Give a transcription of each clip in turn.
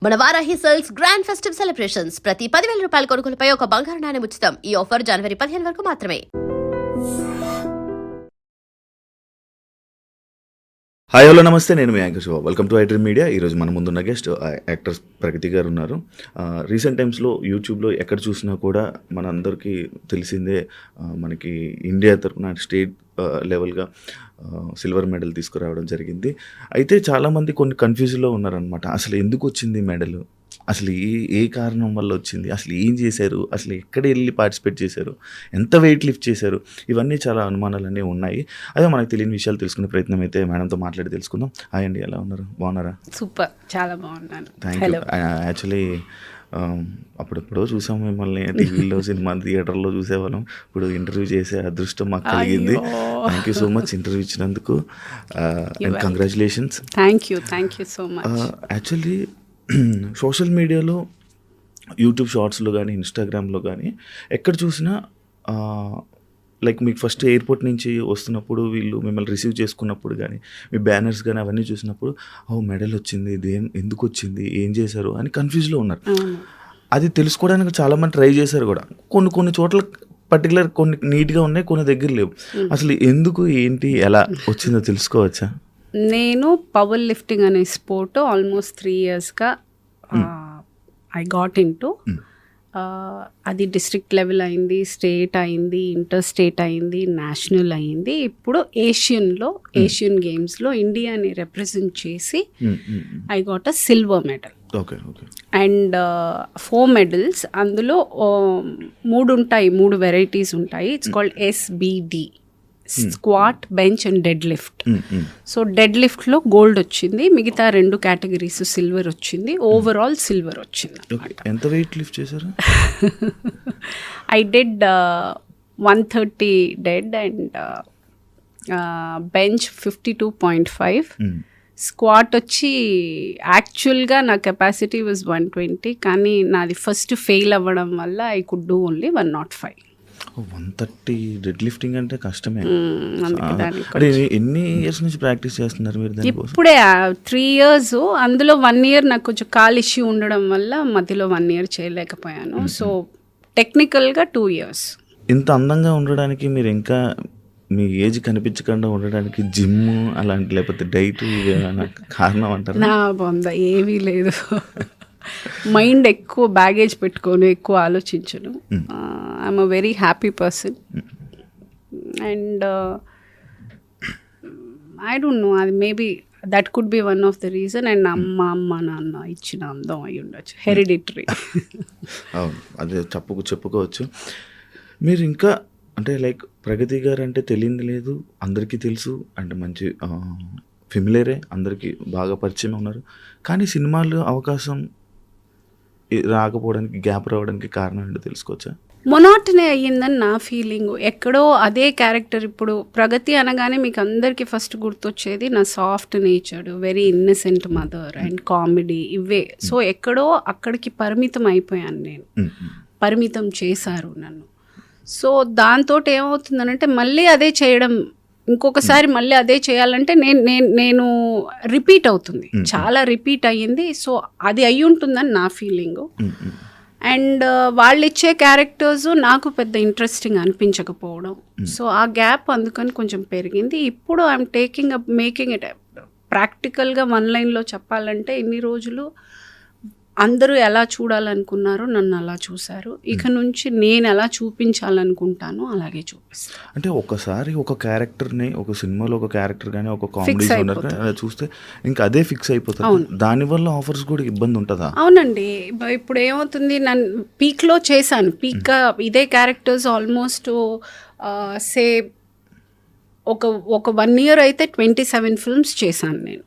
మన Varahi sales grand festive celebrations ప్రతి 10,000 రూపాయల కొనుగోలుపై ఒక బంగారు నాణెం ఉచితం. ఈ ఆఫర్ జనవరి 15 వరకు మాత్రమే. హాయ్ హలో నమస్తే, నేను మీ anchor Shiva. Welcome to iDream media. ఈరోజు మన ముందున్న గెస్ట్ యాక్టర్ ప్రగతి గారు ఉన్నారు. రీసెంట్ టైమ్స్లో యూట్యూబ్లో ఎక్కడ చూసినా కూడా మనందరికీ తెలిసిందే, మనకి ఇండియా తరఫున స్టేట్ లెవెల్గా సిల్వర్ మెడల్ తీసుకురావడం జరిగింది. అయితే చాలామంది కొన్ని కన్ఫ్యూజ్లో ఉన్నారనమాట. అసలు ఎందుకు వచ్చింది మెడల్, అసలు ఏ కారణం వల్ల వచ్చింది, అసలు ఏం చేశారు, అసలు ఎక్కడ వెళ్ళి పార్టిసిపేట్ చేశారు, ఎంత వెయిట్ లిఫ్ట్ చేశారు, ఇవన్నీ చాలా అనుమానాలన్నీ ఉన్నాయి. అదే మనకు తెలియని విషయాలు తెలుసుకునే ప్రయత్నం అయితే మేడంతో మాట్లాడి తెలుసుకుందాం. హాయ్ అండి, ఎలా ఉన్నారు, బాగున్నారా? సూపర్, చాలా బాగున్నాను. Thank you. యాక్చువల్లీ అప్పుడెప్పుడో చూసాం మిమ్మల్ని టీవీలో, సినిమా థియేటర్లో చూసేవాళ్ళం. ఇప్పుడు ఇంటర్వ్యూ చేసే అదృష్టం మాకు కలిగింది. Thank you so much interview ఇచ్చినందుకు. And congratulations. Thank you so much. Actually social మీడియాలో, యూట్యూబ్ షార్ట్స్లో కానీ, ఇన్స్టాగ్రామ్లో కానీ ఎక్కడ చూసినా లైక్ మీకు ఫస్ట్ ఎయిర్పోర్ట్ నుంచి వస్తున్నప్పుడు వీళ్ళు మిమ్మల్ని రిసీవ్ చేసుకున్నప్పుడు కానీ, మీ బ్యానర్స్ కానీ అవన్నీ చూసినప్పుడు మెడల్ వచ్చింది, ఎందుకు వచ్చింది, ఏం చేశారు అని కన్ఫ్యూజ్లో ఉన్నారు. అది తెలుసుకోవడానికి చాలామంది ట్రై చేశారు కూడా. కొన్ని చోట్ల పర్టికులర్ కొన్ని నీట్గా ఉన్నాయి, కొన్ని దగ్గర లేవు. అసలు ఎందుకు, ఏంటి, ఎలా వచ్చిందో తెలుసుకోవచ్చా? నేను పవర్ లిఫ్టింగ్ అనే స్పోర్ట్ ఆల్మోస్ట్ 3 yearsగా ఐ గాట్ ఇంటూ. అది డిస్ట్రిక్ట్ లెవెల్ అయింది, స్టేట్ అయింది, ఇంటర్ స్టేట్ అయింది, నేషనల్ అయింది. ఇప్పుడు ఏషియన్ గేమ్స్లో ఇండియాని రిప్రజెంట్ చేసి I got a silver medal. And 4 medals. అందులో 3 వెరైటీస్ ఉంటాయి. It's called SBD, squat, bench and deadlift. So డెడ్ లిఫ్ట్లో గోల్డ్ వచ్చింది, మిగతా 2 కేటగిరీస్ సిల్వర్ వచ్చింది. ఓవరాల్ సిల్వర్ వచ్చింది. ఎంత వెయిట్ లిఫ్ట్ చేశారు? I did 130 dead and bench 52.5. Squat వచ్చి యాక్చువల్గా నా కెపాసిటీ వాజ్ 120, కానీ నాది ఫస్ట్ ఫెయిల్ అవ్వడం వల్ల I could do only 105. 130 dead lifting అంటే కష్టమే. ఎన్ని ఇయర్స్ నుంచి ప్రాక్టీస్ చేస్తున్నారు మీరు దానికోసం? ఇప్పుడే 3 years. అందులో 1 year నాకు కొంచెం కాల్ ఇష్యూ ఉండడం వల్ల మధ్యలో 1 year చేయలేకపోయాను. సో టెక్నికల్గా 2 years. ఇంత అందంగా ఉండడానికి మీరు ఇంకా మీ ఏజ్ కనిపించకుండా ఉండడానికి జిమ్ అలాంటి, లేకపోతే డైట్ కారణం అంటారు? నా బొంద ఏమీ లేదు. మైండ్ ఎక్కువ బ్యాగేజ్ పెట్టుకొని ఎక్కువ ఆలోచించను. I'm a very happy person and I don't know, అది maybe that could be one of the reason. And అమ్మ నాన్న ఇచ్చిన అందం అయి ఉండొచ్చు, హెరిడిటరీ. అవును, అదే చెప్పుకోవచ్చు. మీరు ఇంకా అంటే లైక్ ప్రగతి గారు అంటే తెలియదు లేదు, అందరికీ తెలుసు. అంటే మంచి ఫెమిలియరే, అందరికీ బాగా పరిచయం ఉన్నారు. కానీ సినిమాల్లో అవకాశం రాకపోవడానికి, గ్యాప్ రావడానికి కారణం ఏంటో తెలుసుకోవచ్చా? మొనాటనీ అయ్యిందని నా ఫీలింగ్. ఎక్కడో అదే క్యారెక్టర్. ఇప్పుడు ప్రగతి అనగానే మీకు అందరికీ ఫస్ట్ గుర్తొచ్చేది నా soft natured, very innocent mother and comedy, ఇవే. సో ఎక్కడో అక్కడికి పరిమితం అయిపోయాను నేను, పరిమితం చేశారు నన్ను. సో దాంతో ఏమవుతుందనంటే మళ్ళీ అదే చేయడం, ఇంకొకసారి మళ్ళీ అదే చేయాలంటే నేను రిపీట్ అవుతుంది, చాలా రిపీట్ అయ్యింది. సో అది అయి ఉంటుందని నా ఫీలింగు. అండ్ వాళ్ళు ఇచ్చే క్యారెక్టర్స్ నాకు పెద్ద ఇంట్రెస్టింగ్ అనిపించకపోవడం. సో ఆ గ్యాప్ అందుకని కొంచెం పెరిగింది. ఇప్పుడు ఐఎమ్ మేకింగ్ ఇట్ ప్రాక్టికల్గా 1 lineలో చెప్పాలంటే, ఇన్ని రోజులు అందరూ ఎలా చూడాలనుకున్నారో నన్ను అలా చూశారు. ఇక నుంచి నేను ఎలా చూపించాలనుకుంటాను అలాగే చూపిస్తాను. అంటే ఒకసారి ఒక క్యారెక్టర్ని, ఒక సినిమాలో ఒక క్యారెక్టర్ కానీ, ఒక కామెడీ జోనర్ కానీ చూస్తే ఇంకా అదే ఫిక్స్ అయిపోతుంది. దానివల్ల ఆఫర్స్ కూడా ఇబ్బంది ఉంటుందా? అవునండి. ఇప్పుడు ఏమవుతుంది, నన్ను పీక్లో చేశాను. పీక్గా ఇదే క్యారెక్టర్స్ ఆల్మోస్ట్ సే ఒక 1 year అయితే 27 films చేశాను నేను.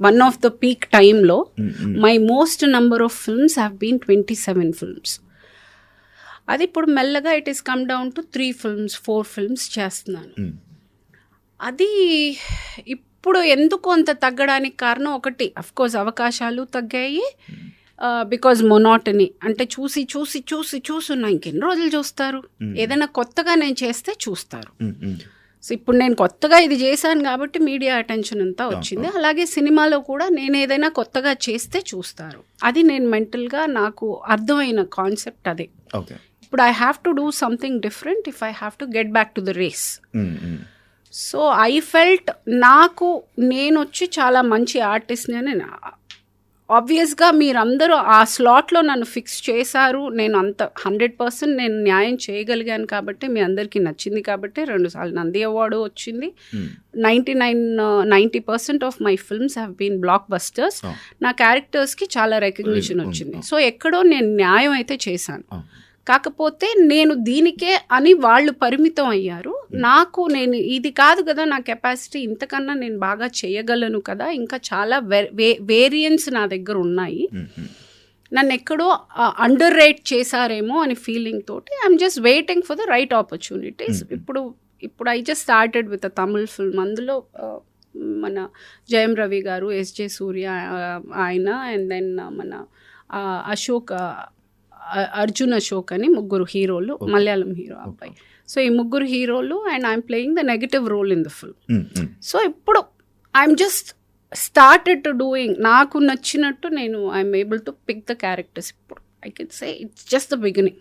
వన్ ఆఫ్ ద పీక్ టైంలో my most number of films have been 27 films. అది ఇప్పుడు మెల్లగా it is come down to 3 films 4 films చేస్తున్నాను. అది ఇప్పుడు ఎందుకు అంత తగ్గడానికి కారణం ఒకటి, అఫ్కోర్స్ అవకాశాలు తగ్గాయి. బికాజ్ మొనాటనీ, అంటే చూసి ఇంకెన్ని రోజులు చూస్తారు? ఏదైనా కొత్తగా నేను చేస్తే చూస్తారు. సో ఇప్పుడు నేను కొత్తగా ఇది చేశాను కాబట్టి మీడియా అటెన్షన్ అంతా వచ్చింది. అలాగే సినిమాలో కూడా నేను ఏదైనా కొత్తగా చేస్తే చూస్తారు. అది నేను మెంటల్గా నాకు అర్థమైన కాన్సెప్ట్ అదే. ఓకే. ఇప్పుడు I have to do something different if I have to get back to the race. So I felt నేను వచ్చి చాలా మంచి ఆర్టిస్ట్ని అని. ఆబ్వియస్గా మీరందరూ ఆ స్లాట్లో నన్ను ఫిక్స్ చేశారు, నేను అంత 100% నేను న్యాయం చేయగలిగాను కాబట్టి మీ అందరికీ నచ్చింది కాబట్టి 2 సార్లు నంది అవార్డు వచ్చింది. 90% of my films have been blockbusters. నా క్యారెక్టర్స్కి చాలా రికగ్నిషన్ వచ్చింది. సో ఎక్కడో నేను న్యాయం అయితే చేశాను. కాకపోతే నేను దీనికే అని వాళ్ళు పరిమితం అయ్యారు. నేను ఇది కాదు కదా నా కెపాసిటీ, ఇంతకన్నా నేను బాగా చేయగలను కదా, ఇంకా చాలా వేరియంట్స్ నా దగ్గర ఉన్నాయి, నన్ను ఎక్కడో అండర్ రేట్ చేశారేమో అని ఫీలింగ్ తోటి I'm just waiting for the right opportunities. ఇప్పుడు I just started with a Tamil film. అందులో మన జయం రవి గారు, ఎస్జే సూర్య ఆయన, అండ్ దెన్ మన అర్జున్ అశోక్ అని 3 హీరోలు, మలయాళం హీరో అబ్బాయి. సో ఈ 3 హీరోలు and I'm playing the negative role in the film. So ఇప్పుడు I'm just started to doing నాకు నచ్చినట్టు I'm able to pick the characters. ఇప్పుడు I can say it's just the beginning.